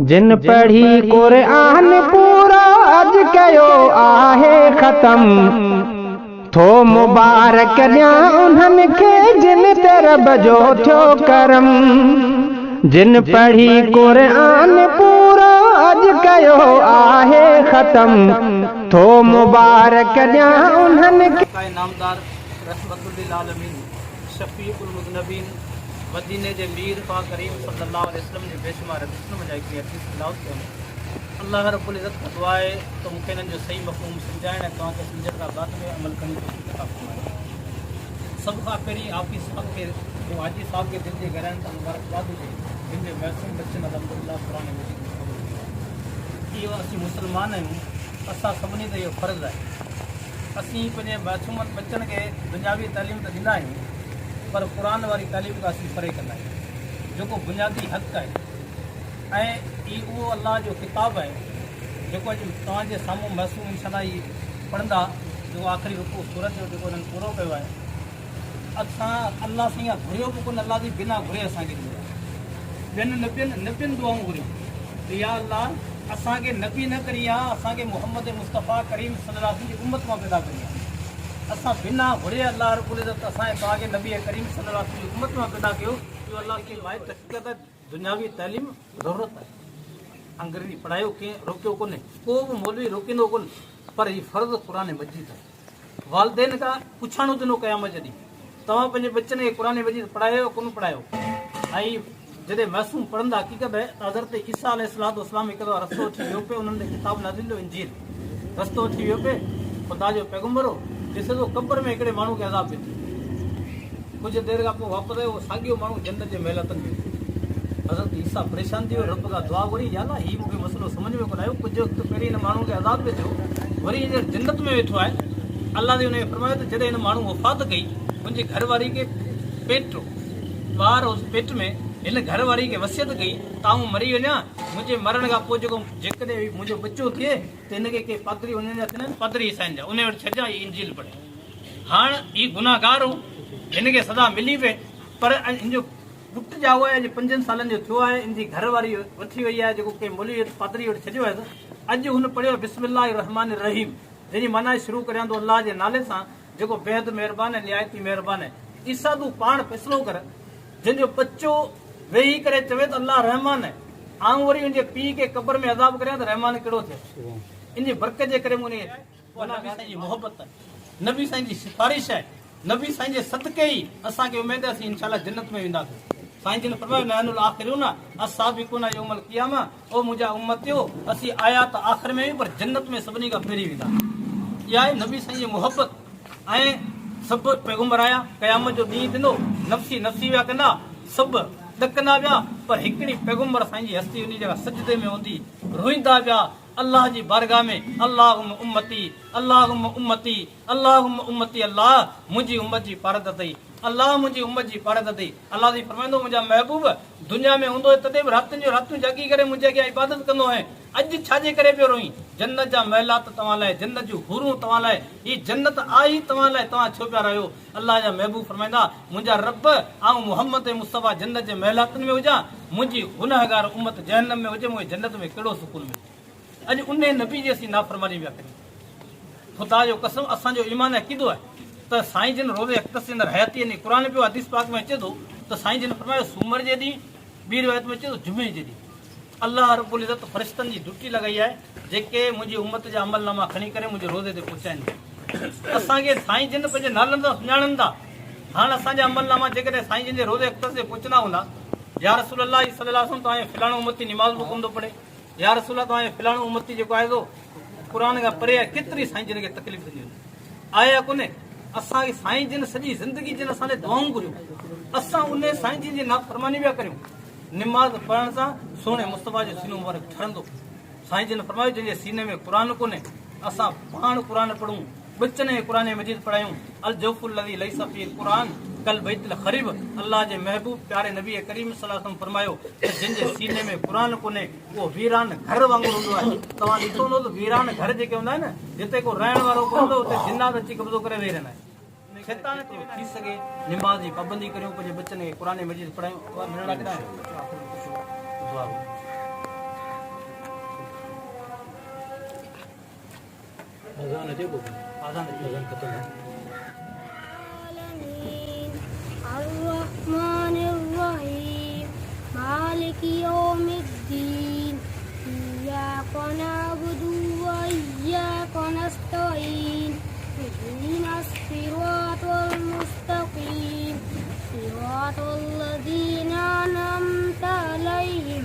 जिन पढ़ी कुरान पूरा अज कयो आहे खत्म थो मुबारक ॾियां उन्हनि खे जिन ते रब जो थियो करम। जिन पढ़ी कुरान पूरा अज कयो आहे खत्म थो मुबारक ॾियां उन्हनि खे। नामदार रहमतुल्लिल आलमीन शफीउल मुज़नबीन मदीने जे मीर पा करीम सल्लल्लाहु अलैहि वसल्लम जे बेशुमार हुस्न में हिकिड़ी हदीस तिलावत कयूं। अल्लाह रब्बुल इज़्ज़त खां दुआ आहे त मूंखे हिननि जो सही मफ़हूम सम्झाइण ऐं तव्हांखे सम्झण खां बाद में अमल करण जी तौफ़ीक़ अता फ़रमाए। सभ खां पहिरीं हाफ़िज़ साहब खे हाजी साहब खे दिलि जे गहराइनि सां मुबारकबाद हुजे जिन जे महसूम बचनि अल्हम्दुलिल्लाह क़ुरान मजीद इहो असीं मुस्लमान आहियूं, असां सभिनी ते इहो फ़र्ज़ु आहे। असीं पंहिंजे मासूमनि बचनि खे दुनियावी तालीम त ॾींदा आहियूं पर क़ुरान वारी तालीम खां असीं परे कंदा आहियूं जेको बुनियादी हक़ आहे। ऐं इहो उहो अल्लाह जो किताबु आहे जेको अॼु तव्हांजे साम्हूं महसूम इंशाअल्लाह ही पढ़ंदा, जेको आख़िरी रुकू सूरत जो जेको हिननि पूरो कयो आहे। असां अल्लाह सां ईअं घुरियो बि कोन, अल्लाह जी बिना घुरे असांखे ॾिनो आहे। ॿियनि नबियुनि दुआऊं घुरियूं, या अल्लाह असांखे नबी न करी आहे, असांखे मोहम्मद मुस्तफ़ा करीम सल्लल्लाहु अलैहि वसल्लम जी उम्मत मां पैदा करी आहे। असां बिना घुरे अल्लाह रब्बुल इज़्ज़त असांजे तव्हांखे नबी करीम सल्लल्लाहु अलैहि वसल्लम जी उम्मत मां पैदा कयो। इहो अल्लाह खे वाहिद हक़ीक़त दुनियावी तालीम ज़रूरत आहे। अंग्रेजी पढ़ायो कंहिं रोकियो कोन्हे, को बि मौलवी रोकींदो कोन, पर हीउ फ़र्ज़ु क़ुरान मजीद आहे। वालदेन खां पुछाणो ॾिनो क़यामत जॾहिं तव्हां पंहिंजे बचनि खे क़ुरान मजीद पढ़ायो कोन पढ़ायो। ऐं जॾहिं महसूम पढ़ंदा हक़ीक़त आहे त हज़रत ईसा अलैहिस्सलाम हिकु दफ़ो रस्तो थी वियो पियो, उन्हनि किताब नाज़िल जो इंजील रस्तो थी वियो पियो, ख़ुदा जो पैगम्बर हो। ॾिसे थो क़ब्र में हिकिड़े माण्हू खे अज़ाब पियो थिए, कुझु देरि खां पोइ वापसि आयो, उहो साॻियो माण्हू जन्नत जे महलतनि में। हज़रत ईसा परेशान थी वियो, रब खां दुआ घुरी, या अल्लाह हीउ मूंखे मसइलो सम्झ में कोन आयो, कुझु वक़्तु पहिरीं हिन माण्हू खे अज़ाब पियो थियो, वरी हींअर जन्नत में वेठो आहे। अल्लाह ने हुनखे फरमायो त जॾहिं हिन माण्हू वफ़ात कई, मुंहिंजी घरवारी खे पेट ॿार हो पेट में, हिन घरवारी खे वसियत कई त आऊं मरी वञा, मुंहिंजे मरण खां पोइ जेको जेकॾहिं मुंहिंजो बचो थिए त हिनखे के पादरी उन जा थियनि पादरी साईं जा उन वटि छॾिजां, हीअ इंजील पढ़े। हाणे हीउ गुनाहगार हो, हिनखे सदा मिली पए, पर हिनजो पुटु ॼाओ आहे अॼु 5 सालनि जो थियो आहे, हिनजी घरवारी वठी वई आहे जेको के मौलवी पादरी वटि छॾियो आहे। अॼु हुन पढ़ियो बिस्मिल्लाह रहमान रहीम, जंहिंजी माना शुरू करियां थो अल्लाह जे नाले सां जेको बेहद महिरबान आहे, निहायती महिरबान आहे। ईसा तूं पाण फ़ैसिलो कर, जंहिंजो बच्चो वेही करे चवे त अल्लाह रहमान आहे, आऊं वरी हुनजे पीउ खे क़ब्र में अज़ाब करियां त रहमान कहिड़ो थिए। इन बरकत जे करे मुंहिंजी नबी साईं जी मोहबत आहे, नबी साईं जी सिफारिश आहे, नबी साईं जे सदके ई असांखे उमेद आहे असीं इंशाअल्लाह जन्नत में वेंदासीं। साईं जिन फरमायो नहनुल आखिरून अस्साबिकून यौमल क़ियामा, ओ मुंहिंजा उम्मतियो असीं आया त आख़िर में पर जन्नत में सभिनी खां पहिरीं वेंदा। इहा आहे नबी साईं जी मोहबत। ऐं सभु पैगम्बर आया, क़यामत जो ॾींहुं थींदो, नफ़्सी नफ़्सी विया कंदा, सभु ॾकंदा विया, पर हिकिड़ी पैगम्बर साईं जी हस्ती उन जॻह सजदे में हूंदी, रोईंदा विया अल्लाह जी बारगाह में, अल्लाहुम्मा उम्मती अल्लाहुम्मा उम्मती अल्लाहुम्मा उम्मती, अल्लाह मुंहिंजी उम्मत जी पारद अथई, अल्लाह मुंहिंजी उम्मत जी पारद अथई। अल्लाह जी फरमाईंदो मुंहिंजा महबूब दुनिया में हूंदो तॾहिं बि रातिनि जो रातियूं जागी करे मुंहिंजे अॻियां इबादत कंदो आहे, अॼु छाजे करे पियो रोई? जन्नत जा महिलात तव्हां लाइ, जन्नत जूं हूरूं तव्हां लाइ, हीअ जन्नत आई तव्हां लाइ, तव्हां छो पिया रहियो? अल्लाह जा महबूब फरमाईंदा मुंहिंजा रब ऐं मोहम्मद मुस्तफ़ा जन्नत जे महिलातनि में हुजां, मुंहिंजी गुनहगार उम्मत जहन्नम में हुजे, मूंखे जन्नत में कहिड़ो सुकून मिले। अॼु उन नबी जी असीं नाफ़रमानी पिया करियूं। ख़ुदा जो कसम असांजो ईमान अक़ीदो आहे त साईं जिन रोज़े अख़्तस अंदरि हयाती आहिनि, क़ुरान पियो हदीस पाक में अचे थो त साईं जिन फरमायो सूमर जे ॾींहुं, ॿी रिवायत में अचे थो जुमे जे ॾींहुं अल्लाह रब्बुल इज़्ज़त फ़रिश्तनि जी ड्यूटी लॻाई आहे जेके मुंहिंजी उम्मत जा अमलनामा खणी करे मुंहिंजे रोज़े ते पहुचाइनि। असांखे साईं जिन पंहिंजे नालनि सां सुञाणनि था। हाणे असांजा अमलनामा जेकॾहिं साईं जिन जे रोज़े अख़्तस ते पहुचंदा हूंदा, या रसूल अल्लाह सल्लल्लाहु अलैहि वसल्लम तव्हांजे फिलाणो उम्मती निमाज़ बि कोन थो पढ़े, या रसूल तव्हांजे फिलाणो उम्मती जेको आहे सो क़ुरान खां परे आहे, केतिरी साईं जिन खे तकलीफ़ थी वेंदी आहे या कोन्हे? असांखे साईं जिन सॼी ज़िंदगी जिन असां लाइ दुआऊं घुरियूं, असां उन साईं जिन जी नाफ़रमानी पिया करियूं। निमाज़ पढ़ण सां सोने मुस्तफ़ा जो सीनो मुबारक ठरंदो। साईं जिन फरमायो जंहिंजे सीने में क़ुरान कोन्हे, असां पाण क़ुरान पढ़ूं, बचनि खे क़ुरान मजीद पढ़ायूं। अल जौफुल लज़ी लैसा फ़ील क़ुरान कल बैतुल ख़रीब, अल्लाह जे महबूब प्यारे नबी करीम सल्लल्लाहु अलैहि वसल्लम फरमायो त जंहिंजे सीने में क़ुरान कोन्हे उहो वीरान घर वांगुरु हूंदो आहे। तव्हां ॾिठो हूंदो त वीरान घर जेके हूंदा आहिनि, जिते को रहण वारो कोन हूंदो उते जिन्नात अची कब्ज़ो करे वेही रहंदा आहिनि। शैतान थी सघे निमाज़ जी पाबंदी करियूं, पंहिंजे बचनि खे क़ुरान मजीद पढ़ायूं। अर्रहमानिर्रहीम मालिकी यौमिद्दीन इय्याका नअबुदु व इय्याका नस्तईन इहदिनास सिरातल मुस्तकीम सिरातल लज़ीना अनअमता अलैहिम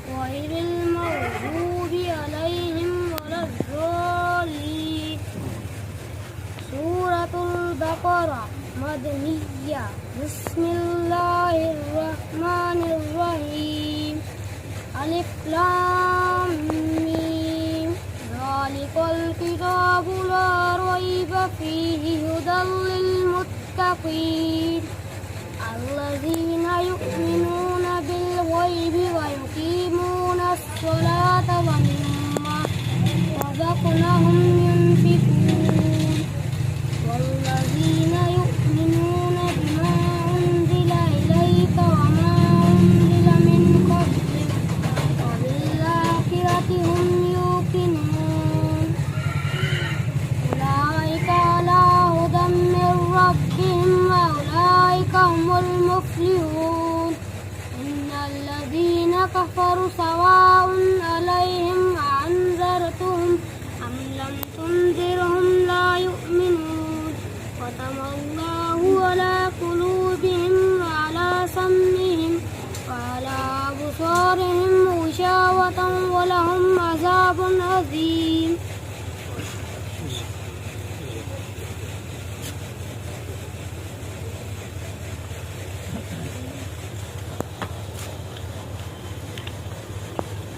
गैरिल मग़दूबि अलैहिम वलद्दॉलीन। सूरतुल बक़रा मदनिय्या। बिस्मिल्लाहिर्रहमानिर्रहीम। अलिफ लाम मीम ज़ालिकल किताबु ला रैब फीहि हुदल लिल मुत्तक़ीन अल्लज़ीना युमिनूना बिल गैबि व युक़ीमूनस सलाता व मिम्मा रज़क़नाहुम युनफ़िक़ून वल्लज़ीना युमिनूना बिमा उन्ज़िला इलैका व मा उन्ज़िला मिन क़ब्लिक व बिल आखिरति हुम युक़िनून उलाइका अला हुदम मिर रब्बिहिम व उलाइका हुमुल मुफ़्लिहून। इन्नल्लज़ीना कफ़रू सवाउन अलैहिम अअन्ज़रतहुम अम लम तुनज़िरहुम ला युमिनून। ख़तमल्लाहु अला क़ुलूबिहिम व अला समइहिम व अला अबसारिहिम ग़िशावतun व लहुम अज़ाबुन अज़ीम।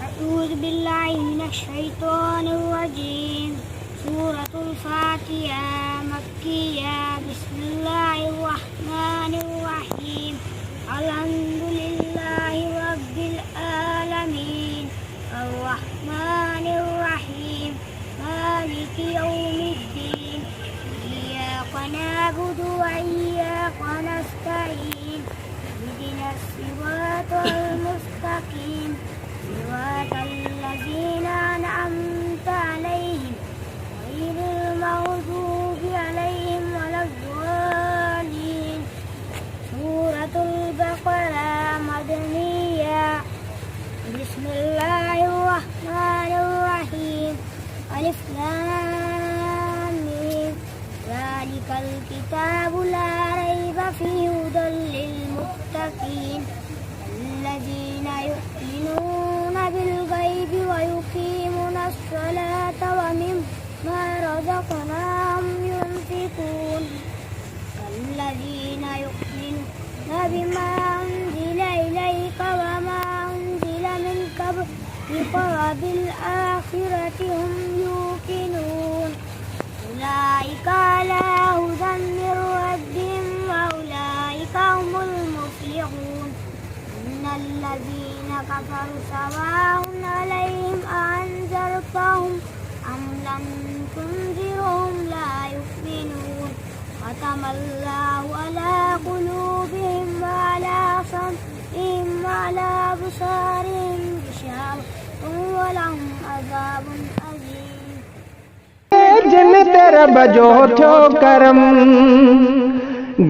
أعوذ بالله من الشيطان الرجيم। سورة الفاتحة مكية. بسم الله الرحمن الرحيم. الحمد لله رب العالمين الرحمن الرحيم مالك يوم الدين إياك نعبد وإياك نستعين اهدنا الصراط المستقيم صراط الذين أنعمت عليهم غير المغضوب عليهم ولا الضالين. سورة البقرة مدنية. بسم الله الرحمن الرحيم. ألف لام ميم ذلك الكتاب لا ريب فيه هدى للمتقين الذين يؤمنون بالغيب ويقيمون الصلاة ومما رزقناهم ينفقون والذين يؤمنون بما أنزل إليك وما أنزل من قبلك وبالآخرة هم يوقنون أولئك على هدى من ربهم وأولئك هم المفلحون. إن الذين كفروا سواء عليهم أأنذرتهم أم لم تنذرهم لا يؤمنون. ختم الله على قلوبهم وعلى سمعهم وعلى أبصارهم غشاوة ولهم عذاب أليم. जिन तेरा बजो थो करम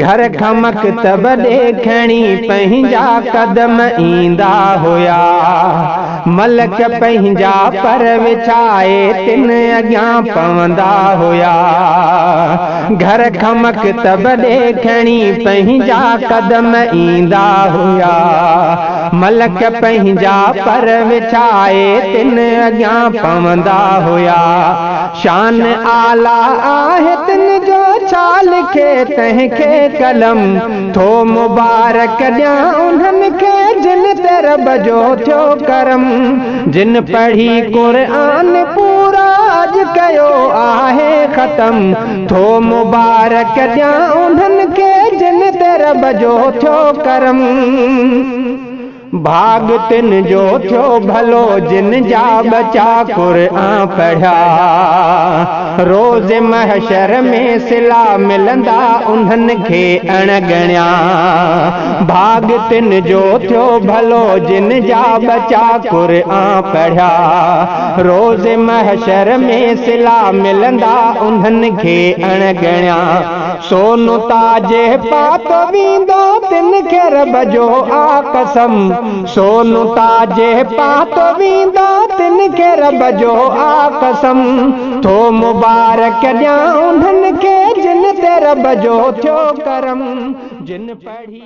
घर खमक तब देखणी पंहिंजा कदम ईंदा हुया मलक पंहिंजा पर विछाए तिन अॻियां पवंदा हुया घर खमक तब देखणी पंहिंजा कदम ईंदा हुया मलक पंहिंजा पर विछाए तिन अॻियां पवंदा हुया शान आला आहे तिन जो छा लिखे तंहिंखे कलम थो मुबारक ॾियां उन्हनि खे जिन ते रब जो थियो करम जिन पढ़ी क़ुरान पूरा अॼु कयो आहे ख़तम थो मुबारक ॾियां उन्हनि खे जिन ते रब जो थियो करम भाग तिन जो थियो भलो जिन जा बचा क़ुरान पढ़ा। रोज़ महशर में सिला मिलंदा उन्हनि खे अणगणिया। भाग तिन जो थियो भलो जिन जा बचा क़ुरान पढ़ा। रोज़ महशर में सिला मिलंदा उन्हनि खे अणगणिया। सोनु ताजे पात वींदो तिन खे रब जो आ कसम। सोनु ताजे पात वींदो तिन खे रब जो आ कसम। तो मुबारक ॾियां उन्हनि खे जिन ते रब जो थियो करम। जिन पढ़ी